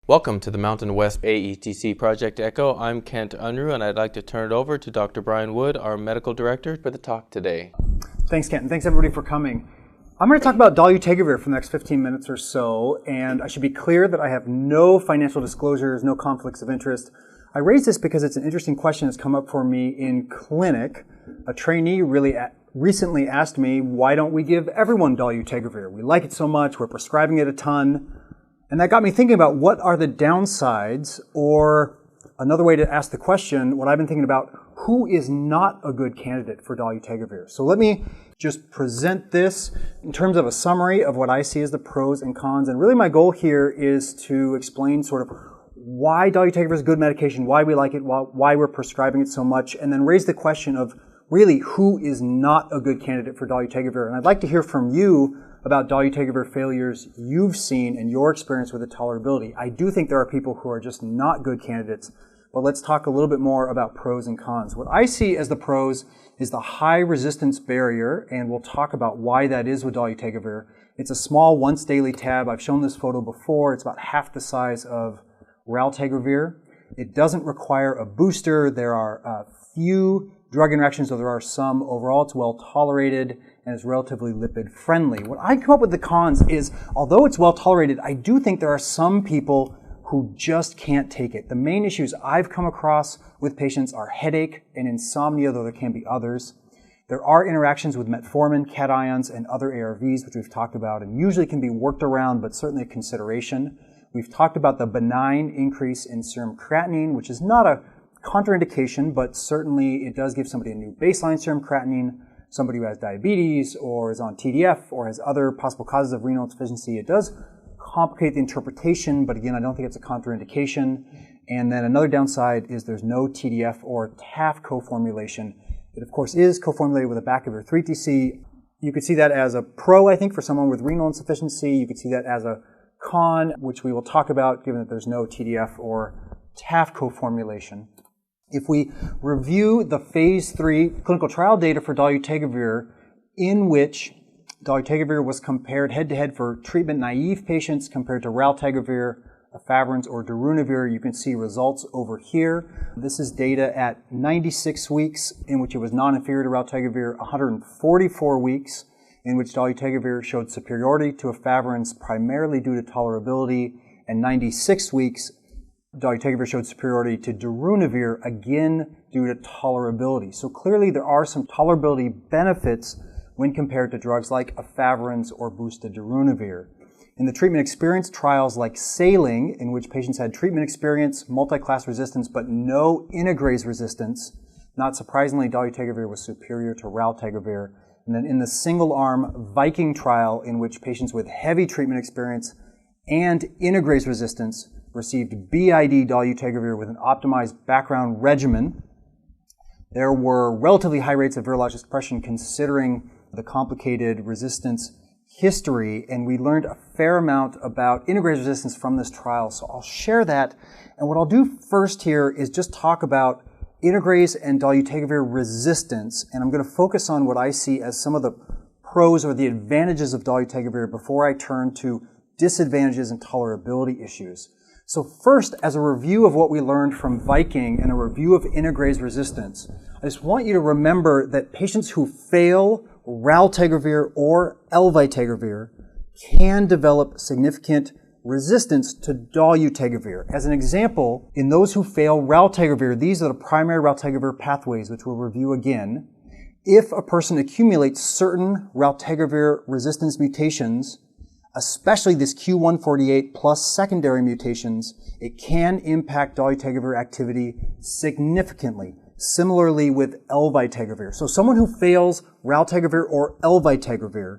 Welcome to the Mountain West AETC Project Echo. I'm Kent Unruh, and I'd like to turn it over to Dr. Brian Wood, our medical director, for the talk today. Thanks, Kent, and thanks everybody for coming. I'm going to talk about Dolutegravir for the next 15 minutes or so, and I should be clear that I have no financial disclosures, no conflicts of interest. I raise this because it's an interesting question that's come up for me in clinic. A trainee recently asked me, why don't we give everyone Dolutegravir? We like it so much, we're prescribing it a ton. And that got me thinking about what are the downsides, or another way to ask the question, what I've been thinking about, who is not a good candidate for Dolutegravir? So let me just present this in terms of a summary of what I see as the pros and cons. And really my goal here is to explain sort of why Dolutegravir is a good medication, why we like it, why we're prescribing it so much, and then raise the question of really who is not a good candidate for Dolutegravir. And I'd like to hear from you about Dolutegravir failures you've seen and your experience with the tolerability. I do think there are people who are just not good candidates, but let's talk a little bit more about pros and cons. What I see as the pros is the high resistance barrier, and we'll talk about why that is with Dolutegravir. It's a small once daily tab. I've shown this photo before. It's about half the size of Raltegravir. It doesn't require a booster. There are few drug interactions, though there are some. Overall, it's well tolerated and is relatively lipid friendly. What I come up with the cons is, although it's well tolerated, I do think there are some people who just can't take it. The main issues I've come across with patients are headache and insomnia, though there can be others. There are interactions with metformin, cations, and other ARVs, which we've talked about, and usually can be worked around, but certainly a consideration. We've talked about the benign increase in serum creatinine, which is not a contraindication, but certainly it does give somebody a new baseline serum creatinine. Somebody who has diabetes or is on TDF or has other possible causes of renal insufficiency, it does complicate the interpretation, but again, I don't think it's a contraindication. And then another downside is there's no TDF or TAF co-formulation. It, of course, is co-formulated with a Bacavir 3TC. You could see that as a pro, I think, for someone with renal insufficiency. You could see that as a con, which we will talk about, given that there's no TDF or TAF co-formulation. If we review the phase 3 clinical trial data for Dolutegravir, in which Dolutegravir was compared head-to-head for treatment-naive patients compared to Raltegravir, efavirenz, or Darunavir, you can see results over here. This is data at 96 weeks, in which it was non-inferior to Raltegravir, 144 weeks, in which Dolutegravir showed superiority to efavirenz primarily due to tolerability, and 96 weeks, Dolutegravir showed superiority to Darunavir, again due to tolerability. So clearly there are some tolerability benefits when compared to drugs like efavirenz or boosted Darunavir. In the treatment experience trials like SAILING, in which patients had treatment experience, multi-class resistance, but no Integrase resistance, not surprisingly, Dolutegravir was superior to Raltegravir. And then in the single-arm VIKING trial, in which patients with heavy treatment experience and Integrase resistance received BID Dolutegravir with an optimized background regimen, there were relatively high rates of virologic suppression considering the complicated resistance history, and we learned a fair amount about Integrase resistance from this trial, so I'll share that. And what I'll do first here is just talk about Integrase and Dolutegravir resistance, and I'm going to focus on what I see as some of the pros or the advantages of Dolutegravir before I turn to disadvantages and tolerability issues. So first, as a review of what we learned from VIKING and a review of Integrase resistance, I just want you to remember that patients who fail Raltegravir or Elvitegravir can develop significant resistance to Dolutegravir. As an example, in those who fail Raltegravir, these are the primary Raltegravir pathways, which we'll review again. If a person accumulates certain Raltegravir resistance mutations, especially this Q148 plus secondary mutations, it can impact Dolutegravir activity significantly. Similarly with Elvitegravir. So someone who fails Raltegravir or Elvitegravir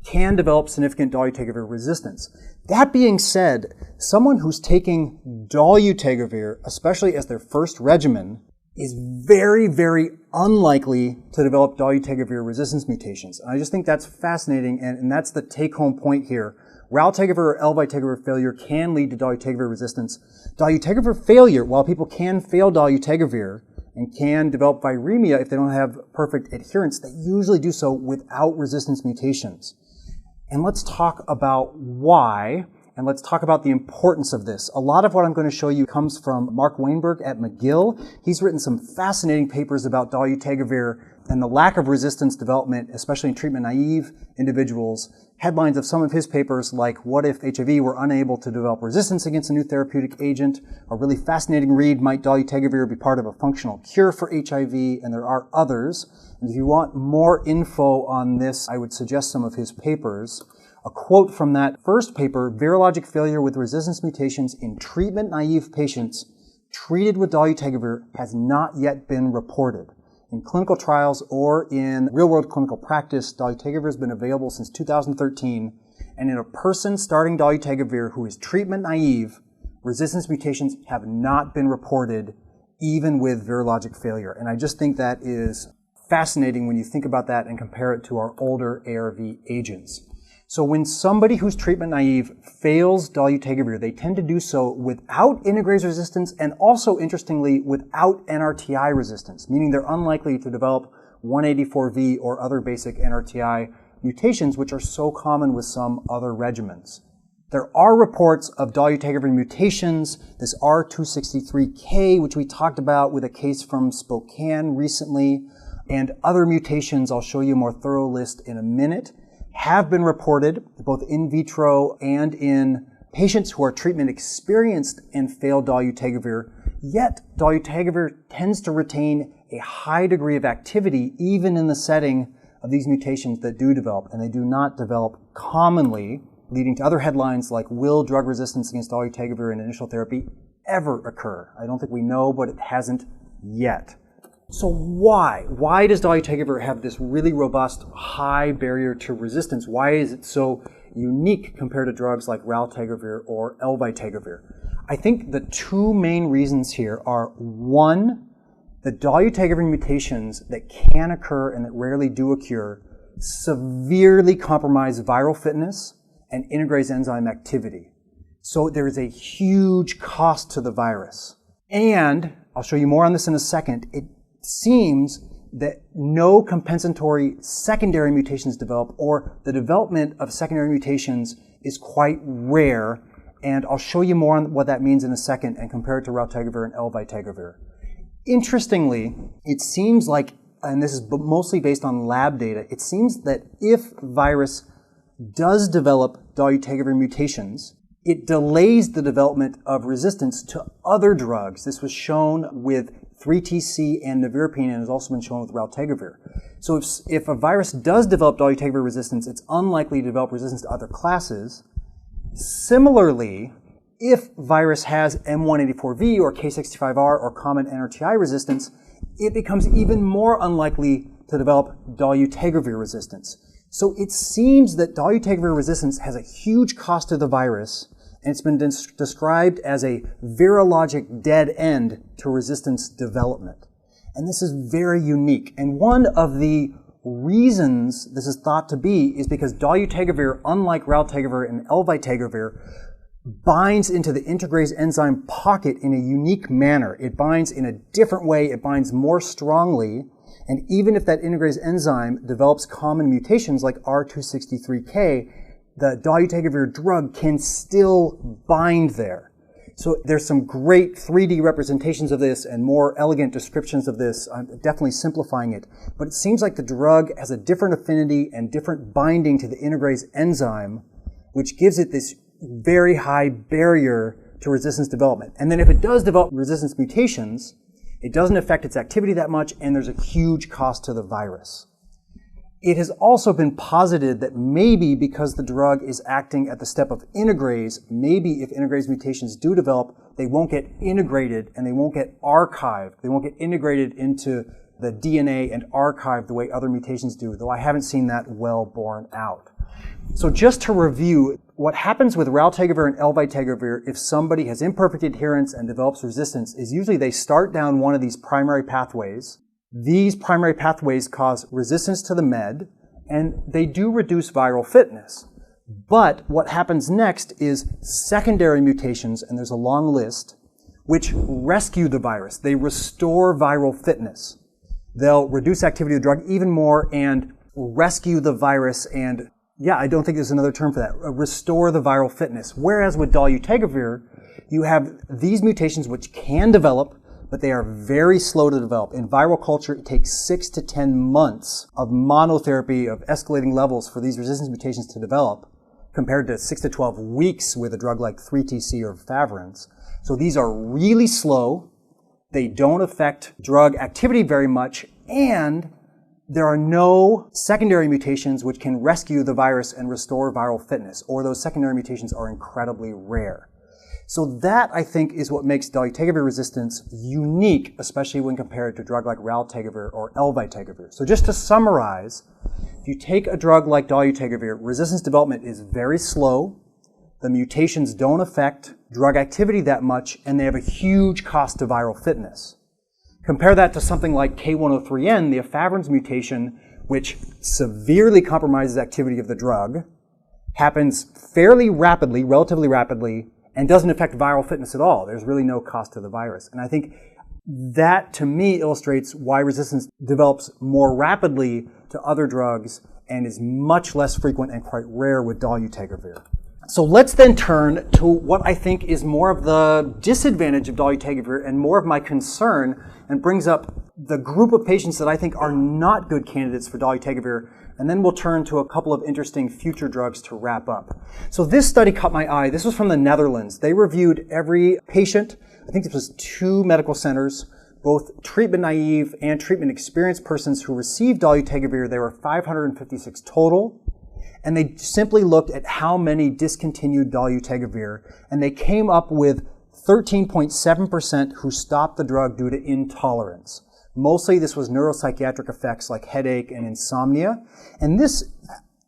can develop significant Dolutegravir resistance. That being said, someone who's taking Dolutegravir, especially as their first regimen, is very, very unlikely to develop Dolutegravir resistance mutations. And I just think that's fascinating, and that's the take-home point here. Raltegravir or Elvitegravir failure can lead to Dolutegravir resistance. Dolutegravir failure, while people can fail Dolutegravir and can develop viremia if they don't have perfect adherence, they usually do so without resistance mutations. And let's talk about why and let's talk about the importance of this. A lot of what I'm going to show you comes from Mark Weinberg at McGill. He's written some fascinating papers about Dolutegravir and the lack of resistance development, especially in treatment-naive individuals. Headlines of some of his papers like, "What if HIV were unable to develop resistance against a new therapeutic agent?" A really fascinating read, "Might Dolutegravir be part of a functional cure for HIV?" And there are others. And if you want more info on this, I would suggest some of his papers. A quote from that first paper: "Virologic failure with resistance mutations in treatment-naive patients treated with Dolutegravir has not yet been reported. In clinical trials or in real-world clinical practice, Dolutegravir has been available since 2013, and in a person starting Dolutegravir who is treatment-naive, resistance mutations have not been reported even with virologic failure." And I just think that is fascinating when you think about that and compare it to our older ARV agents. So when somebody who's treatment naive fails Dolutegravir, they tend to do so without integrase resistance and also, interestingly, without NRTI resistance, meaning they're unlikely to develop 184V or other basic NRTI mutations, which are so common with some other regimens. There are reports of Dolutegravir mutations, this R263K, which we talked about with a case from Spokane recently, and other mutations, I'll show you a more thorough list in a minute, have been reported both in vitro and in patients who are treatment experienced and failed Dolutegravir. Yet Dolutegravir tends to retain a high degree of activity even in the setting of these mutations that do develop, and they do not develop commonly, leading to other headlines like, "Will drug resistance against Dolutegravir in initial therapy ever occur?" I don't think we know, but it hasn't yet. So why? Why does Dolutegravir have this really robust high barrier to resistance? Why is it so unique compared to drugs like Raltegravir or Elvitegravir? I think the two main reasons here are, one, the Dolutegravir mutations that can occur and that rarely do occur severely compromise viral fitness and integrase enzyme activity. So there is a huge cost to the virus. And I'll show you more on this in a second. It seems that no compensatory secondary mutations develop, or the development of secondary mutations is quite rare, and I'll show you more on what that means in a second and compare it to Raltegravir and Elvitegravir. Interestingly, it seems like, and this is mostly based on lab data, it seems that if virus does develop Dolutegravir mutations, it delays the development of resistance to other drugs. This was shown with 3TC and nevirapine, and has also been shown with Raltegravir. So if a virus does develop Dolutegravir resistance, it's unlikely to develop resistance to other classes. Similarly, if virus has M184V or K65R or common NRTI resistance, it becomes even more unlikely to develop Dolutegravir resistance. So it seems that Dolutegravir resistance has a huge cost to the virus, and it's been described as a virologic dead end to resistance development. And this is very unique. And one of the reasons this is thought to be is because Dolutegravir, unlike Raltegravir and Elvitegravir, binds into the integrase enzyme pocket in a unique manner. It binds in a different way, it binds more strongly, and even if that integrase enzyme develops common mutations like R263K, the Dolutegravir drug can still bind there. So there's some great 3D representations of this and more elegant descriptions of this. I'm definitely simplifying it. But it seems like the drug has a different affinity and different binding to the integrase enzyme, which gives it this very high barrier to resistance development. And then if it does develop resistance mutations, it doesn't affect its activity that much, and there's a huge cost to the virus. It has also been posited that maybe because the drug is acting at the step of integrase, maybe if integrase mutations do develop, they won't get integrated and they won't get archived. They won't get integrated into the DNA and archived the way other mutations do, though I haven't seen that well borne out. So just to review, what happens with Raltegravir and Elvitegravir if somebody has imperfect adherence and develops resistance is usually they start down one of these primary pathways. These primary pathways cause resistance to the med, and they do reduce viral fitness. But what happens next is secondary mutations, and there's a long list, which rescue the virus. They restore viral fitness. They'll reduce activity of the drug even more and rescue the virus and Yeah, I don't think there's another term for that. Restore the viral fitness. Whereas with Dolutegravir, you have these mutations which can develop, but they are very slow to develop. In viral culture, it takes 6 to 10 months of monotherapy of escalating levels for these resistance mutations to develop, compared to 6 to 12 weeks with a drug like 3TC or Favirenz. So these are really slow. They don't affect drug activity very much, and there are no secondary mutations which can rescue the virus and restore viral fitness, or those secondary mutations are incredibly rare. So that, I think, is what makes Dolutegravir resistance unique, especially when compared to a drug like Raltegravir or Elvitegravir. So just to summarize, if you take a drug like Dolutegravir, resistance development is very slow, the mutations don't affect drug activity that much, and they have a huge cost to viral fitness. Compare that to something like K103N, the efavirenz mutation, which severely compromises activity of the drug, happens fairly rapidly, relatively rapidly, and doesn't affect viral fitness at all. There's really no cost to the virus. And I think that, to me, illustrates why resistance develops more rapidly to other drugs and is much less frequent and quite rare with Dolutegravir. So let's then turn to what I think is more of the disadvantage of Dolutegravir and more of my concern, and brings up the group of patients that I think are not good candidates for Dolutegravir, and then we'll turn to a couple of interesting future drugs to wrap up. So this study caught my eye. This was from the Netherlands. They reviewed every patient. I think this was 2 medical centers, both treatment naive and treatment experienced persons who received Dolutegravir. There were 556 total. And they simply looked at how many discontinued Dolutegravir, and they came up with 13.7% who stopped the drug due to intolerance. Mostly this was neuropsychiatric effects like headache and insomnia. And this,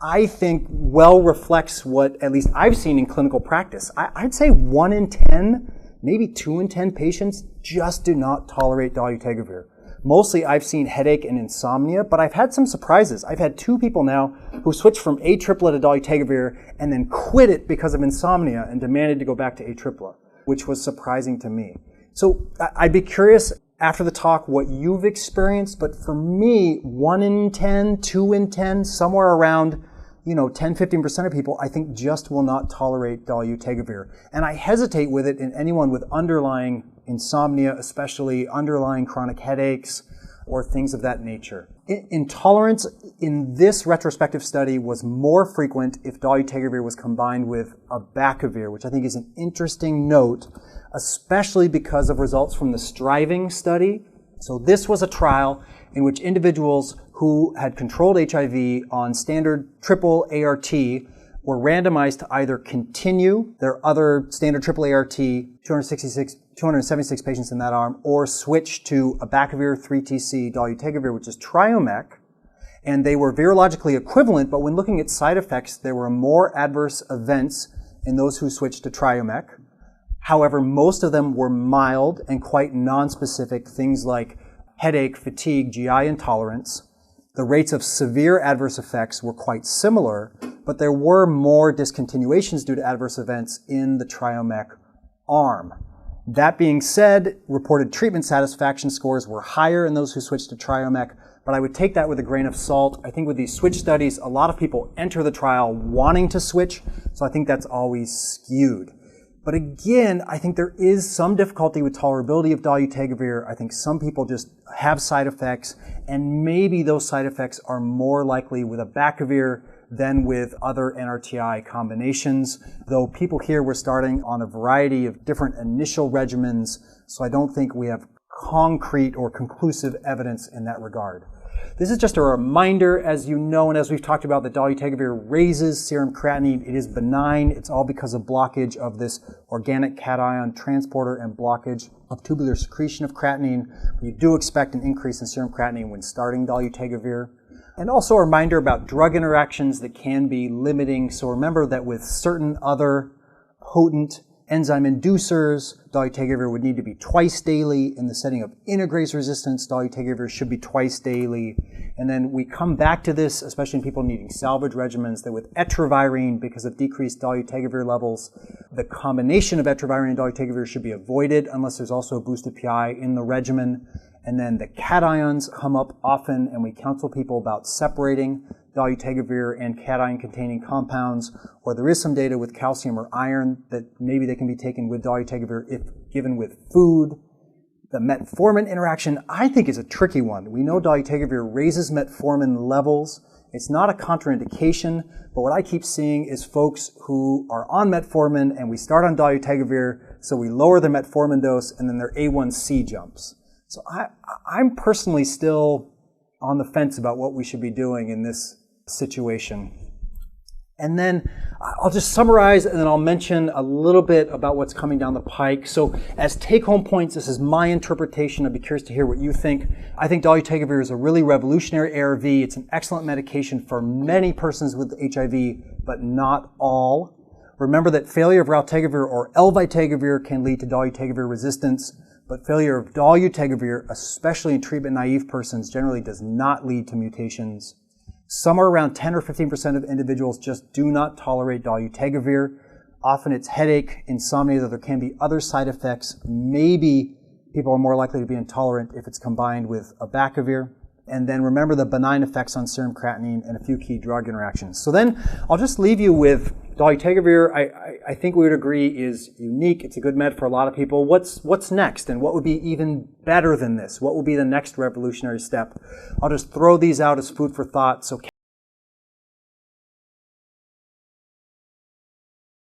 I think, well reflects what at least I've seen in clinical practice. I'd say 1 in 10, maybe 2 in 10 patients just do not tolerate Dolutegravir. Mostly I've seen headache and insomnia, but I've had some surprises. I've had 2 people now who switched from Atripla to Dolutegravir and then quit it because of insomnia and demanded to go back to Atripla, which was surprising to me. So I'd be curious after the talk what you've experienced, but for me, 1 in 10, 2 in 10, somewhere around 10-15% of people, I think, just will not tolerate Dolutegravir. And I hesitate with it in anyone with underlying insomnia, especially underlying chronic headaches or things of that nature. Intolerance in this retrospective study was more frequent if Dolutegravir was combined with Abacavir, which I think is an interesting note, especially because of results from the STRIIVING study. So this was a trial in which individuals who had controlled HIV on standard triple ART were randomized to either continue their other standard triple ART, 276 patients in that arm, or switch to Abacavir 3TC Dolutegravir, which is Triomec. And they were virologically equivalent, but when looking at side effects, there were more adverse events in those who switched to Triomec. However, most of them were mild and quite nonspecific, things like headache, fatigue, GI intolerance. The rates of severe adverse effects were quite similar, but there were more discontinuations due to adverse events in the Triomec arm. That being said, reported treatment satisfaction scores were higher in those who switched to Triomec, but I would take that with a grain of salt. I think with these switch studies, a lot of people enter the trial wanting to switch, so I think that's always skewed. But again, I think there is some difficulty with tolerability of Dolutegravir. I think some people just have side effects, and maybe those side effects are more likely with Abacavir than with other NRTI combinations, though people here were starting on a variety of different initial regimens, so I don't think we have concrete or conclusive evidence in that regard. This is just a reminder, as you know, and as we've talked about, that Dolutegravir raises serum creatinine. It is benign. It's all because of blockage of this organic cation transporter and blockage of tubular secretion of creatinine. You do expect an increase in serum creatinine when starting Dolutegravir. And also a reminder about drug interactions that can be limiting. So remember that with certain other potent enzyme inducers, Dolutegravir would need to be twice daily. In the setting of integrase resistance, Dolutegravir should be twice daily. And then we come back to this, especially in people needing salvage regimens, that with etravirine, because of decreased Dolutegravir levels, the combination of etravirine and Dolutegravir should be avoided unless there's also a boosted PI in the regimen. And then the cations come up often, and we counsel people about separating dolutegravir and cation-containing compounds, or there is some data with calcium or iron that maybe they can be taken with dolutegravir if given with food. The metformin interaction, I think, is a tricky one. We know dolutegravir raises metformin levels. It's not a contraindication, but what I keep seeing is folks who are on metformin and we start on dolutegravir, so we lower their metformin dose and then their A1C jumps. So I'm personally still on the fence about what we should be doing in this situation. And then I'll just summarize and then I'll mention a little bit about what's coming down the pike. So as take-home points, this is my interpretation. I'd be curious to hear what you think. I think dolutegravir is a really revolutionary ARV. It's an excellent medication for many persons with HIV, but not all. Remember that failure of raltegravir or elvitegravir can lead to dolutegravir resistance, but failure of dolutegravir, especially in treatment-naive persons, generally does not lead to mutations. Somewhere around 10 or 15% of individuals just do not tolerate dolutegravir. Often it's headache, insomnia, though there can be other side effects. Maybe people are more likely to be intolerant if it's combined with abacavir. And then remember the benign effects on serum creatinine and a few key drug interactions. So then I'll just leave you with dolutegravir. I think we would agree is unique. It's a good med for a lot of people. What's next, and what would be even better than this? What will be the next revolutionary step? I'll just throw these out as food for thought. So